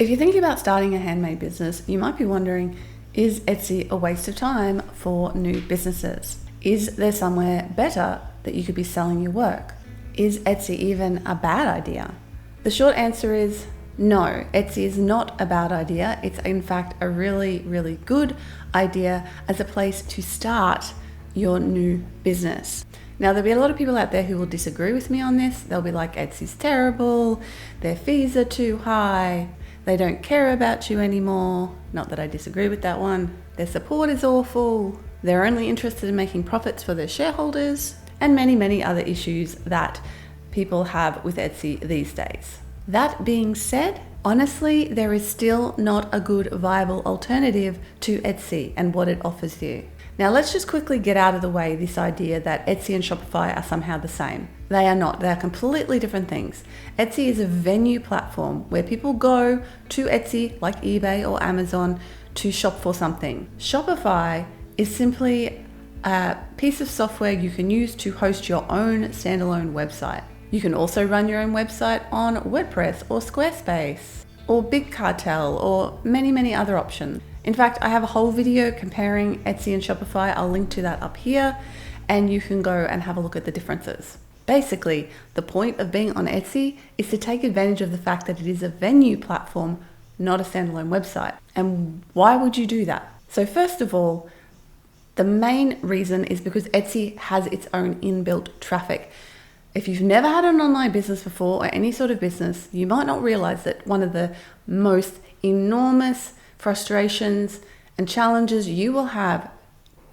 If you're thinking about starting a handmade business, you might be wondering, is Etsy a waste of time for new businesses? Is there somewhere better that you could be selling your work? Is Etsy even a bad idea? The short answer is no, Etsy is not a bad idea. It's in fact a really, really good idea as a place to start your new business. Now, there'll be a lot of people out there who will disagree with me on this. They'll be like, Etsy's terrible, their fees are too high, they don't care about you anymore. Not that I disagree with that one. Their support is awful. They're only interested in making profits for their shareholders, and many, many other issues that people have with Etsy these days. That being said, honestly, there is still not a good viable alternative to Etsy and what it offers you. Now, let's just quickly get out of the way this idea that Etsy and Shopify are somehow the same. They are not. They are completely different things. Etsy is a venue platform where people go to Etsy, like eBay or Amazon, to shop for something. Shopify is simply a piece of software you can use to host your own standalone website. You can also run your own website on WordPress or Squarespace or Big Cartel or many, many other options. In fact, I have a whole video comparing Etsy and Shopify. I'll link to that up here, and you can go and have a look at the differences. Basically, the point of being on Etsy is to take advantage of the fact that it is a venue platform, not a standalone website. And why would you do that? So first of all, the main reason is because Etsy has its own inbuilt traffic. If you've never had an online business before or any sort of business, you might not realize that one of the most enormous frustrations and challenges you will have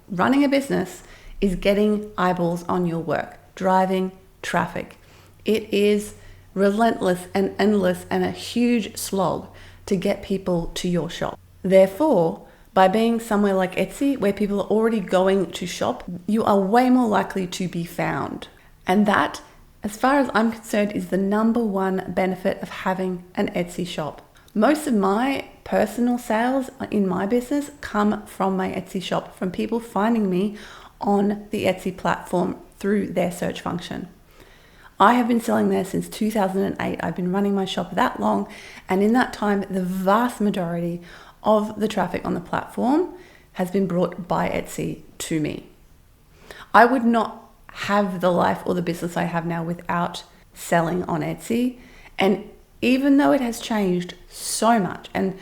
running a business is getting eyeballs on your work, driving traffic. It is relentless and endless and a huge slog to get people to your shop. Therefore, by being somewhere like Etsy, where people are already going to shop, you are way more likely to be found. And that, as far as I'm concerned, is the number one benefit of having an Etsy shop. Most of my personal sales in my business come from my Etsy shop, from people finding me on the Etsy platform through their search function. I have been selling there since 2008. I've been running my shop that long, and in that time, the vast majority of the traffic on the platform has been brought by Etsy to me. I would not have the life or the business I have now without selling on Etsy. And even though it has changed so much, and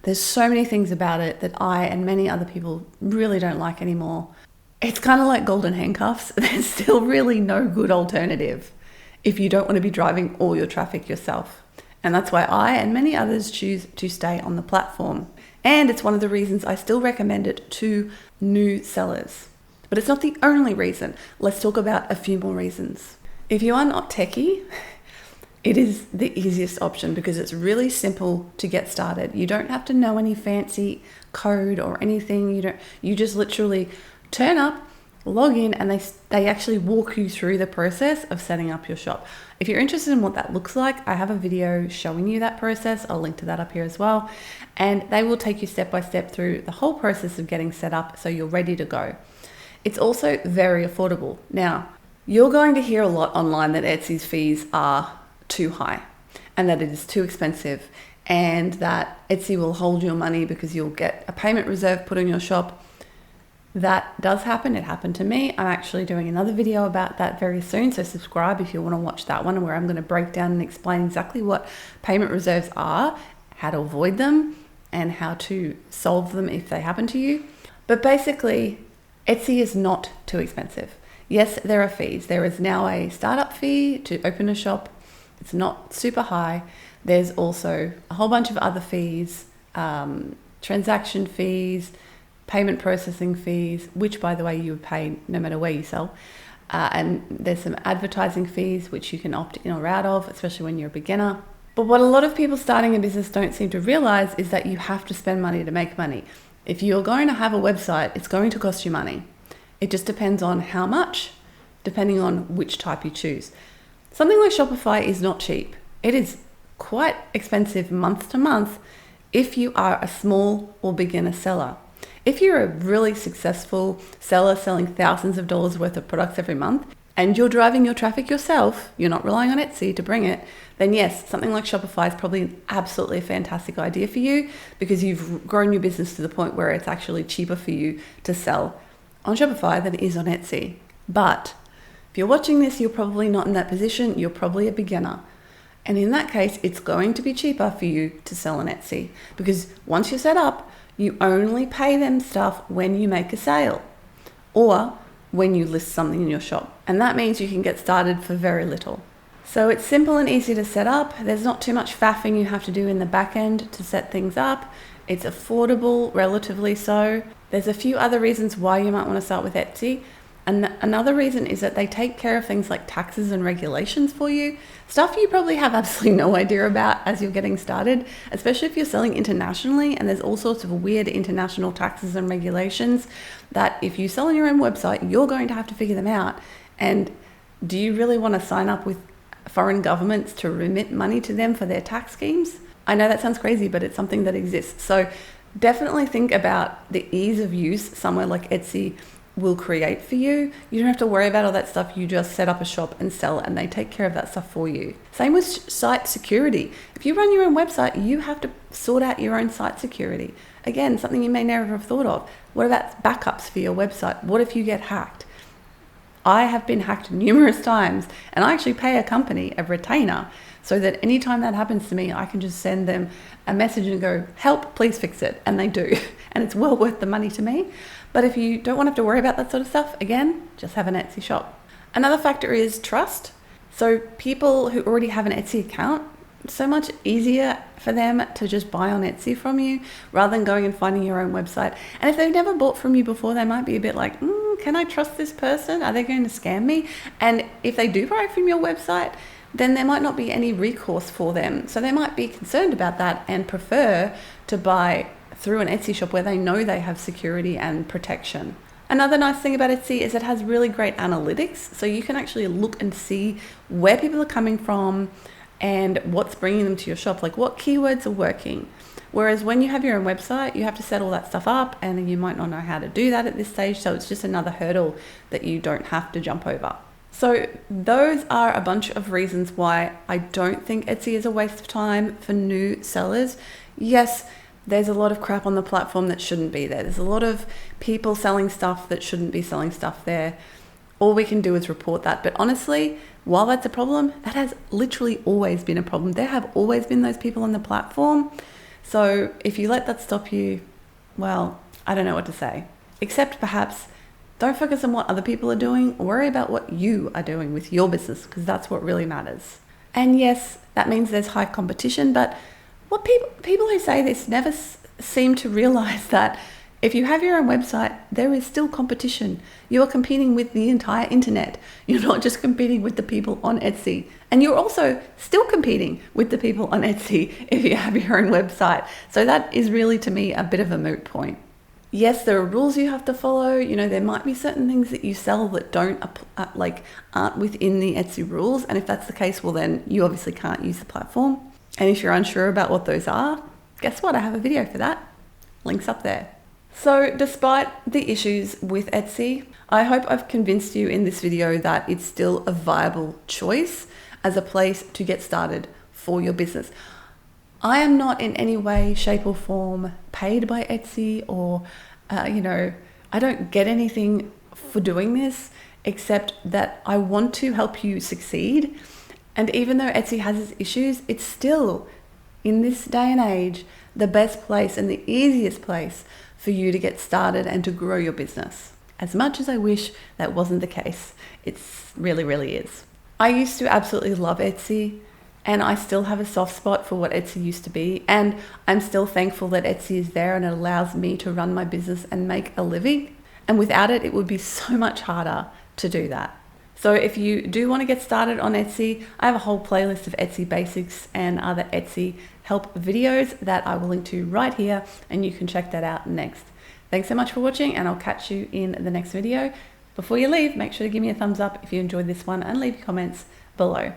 there's so many things about it that I and many other people really don't like anymore, it's kind of like golden handcuffs. There's still really no good alternative if you don't want to be driving all your traffic yourself. And that's why I and many others choose to stay on the platform. And it's one of the reasons I still recommend it to new sellers. But it's not the only reason. Let's talk about a few more reasons. If you are not techie, it is the easiest option because it's really simple to get started. You don't have to know any fancy code or anything. You just literally turn up, log in, and they actually walk you through the process of setting up your shop. If you're interested in what that looks like, I have a video showing you that process. I'll link to that up here as well. And they will take you step by step through the whole process of getting set up so you're ready to go. It's also very affordable. Now, you're going to hear a lot online that Etsy's fees are too high and that it is too expensive and that Etsy will hold your money because you'll get a payment reserve put on your shop. That does happen. It happened to me. I'm actually doing another video about that very soon, so subscribe if you want to watch that one, where I'm going to break down and explain exactly what payment reserves are, how to avoid them, and how to solve them if they happen to you. But basically, Etsy is not too expensive. Yes, there are fees. There is now a startup fee to open a shop. It's not super high. There's also a whole bunch of other fees, transaction fees, payment processing fees, which by the way you would pay no matter where you sell. And there's some advertising fees, which you can opt in or out of, especially when you're a beginner. But what a lot of people starting a business don't seem to realize is that you have to spend money to make money. If you're going to have a website, it's going to cost you money. It just depends on how much, depending on which type you choose. Something like Shopify is not cheap. It is quite expensive month to month if you are a small or beginner seller. If you're a really successful seller selling thousands of dollars worth of products every month, and you're driving your traffic yourself, you're not relying on Etsy to bring it, then yes, something like Shopify is probably absolutely a fantastic idea for you because you've grown your business to the point where it's actually cheaper for you to sell on Shopify than it is on Etsy. But if you're watching this, you're probably not in that position. You're probably a beginner. And in that case, it's going to be cheaper for you to sell on Etsy because once you're set up, you only pay them stuff when you make a sale or when you list something in your shop. And that means you can get started for very little. So it's simple and easy to set up. There's not too much faffing you have to do in the back end to set things up. It's affordable, relatively so. There's a few other reasons why you might want to start with Etsy. And another reason is that they take care of things like taxes and regulations for you, stuff you probably have absolutely no idea about as you're getting started, especially if you're selling internationally and there's all sorts of weird international taxes and regulations that if you sell on your own website, you're going to have to figure them out. And do you really want to sign up with foreign governments to remit money to them for their tax schemes? I know that sounds crazy, but it's something that exists. So definitely think about the ease of use somewhere like Etsy will create for you. You don't have to worry about all that stuff. You just set up a shop and sell and they take care of that stuff for you. Same with site security. If you run your own website, you have to sort out your own site security. Again, something you may never have thought of. What about backups for your website? What if you get hacked? I have been hacked numerous times and I actually pay a company a retainer so that anytime that happens to me, I can just send them a message and go, help, please fix it. And they do. And it's well worth the money to me. But if you don't want to have to worry about that sort of stuff, again, just have an Etsy shop. Another factor is trust. So people who already have an Etsy account, it's so much easier for them to just buy on Etsy from you rather than going and finding your own website. And if they've never bought from you before, they might be a bit like, can I trust this person? Are they going to scam me? And if they do buy from your website, then there might not be any recourse for them. So they might be concerned about that and prefer to buy through an Etsy shop where they know they have security and protection. Another nice thing about Etsy is it has really great analytics. So you can actually look and see where people are coming from and what's bringing them to your shop, like what keywords are working. Whereas when you have your own website, you have to set all that stuff up and you might not know how to do that at this stage. So it's just another hurdle that you don't have to jump over. So those are a bunch of reasons why I don't think Etsy is a waste of time for new sellers. Yes, there's a lot of crap on the platform that shouldn't be there. There's a lot of people selling stuff that shouldn't be selling stuff there. All we can do is report that. But honestly, while that's a problem, that has literally always been a problem. There have always been those people on the platform. So if you let that stop you, well, I don't know what to say. Except perhaps don't focus on what other people are doing. Worry about what you are doing with your business because that's what really matters. And yes, that means there's high competition, but what people who say this never seem to realize that if you have your own website, there is still competition. You are competing with the entire internet. You're not just competing with the people on Etsy. And you're also still competing with the people on Etsy if you have your own website. So that is really, to me, a bit of a moot point. Yes, there are rules you have to follow. You know, there might be certain things that you sell that aren't within the Etsy rules. And if that's the case, well, then you obviously can't use the platform. And if you're unsure about what those are, guess what? I have a video for that. Link's up there. So despite the issues with Etsy, I hope I've convinced you in this video that it's still a viable choice as a place to get started for your business. I am not in any way, shape or form paid by Etsy or, I don't get anything for doing this except that I want to help you succeed. And even though Etsy has its issues, it's still, in this day and age, the best place and the easiest place for you to get started and to grow your business. As much as I wish that wasn't the case, it really, really is. I used to absolutely love Etsy. And I still have a soft spot for what Etsy used to be. And I'm still thankful that Etsy is there and it allows me to run my business and make a living. And without it, it would be so much harder to do that. So if you do want to get started on Etsy, I have a whole playlist of Etsy basics and other Etsy help videos that I will link to right here. And you can check that out next. Thanks so much for watching and I'll catch you in the next video. Before you leave, make sure to give me a thumbs up if you enjoyed this one and leave your comments below.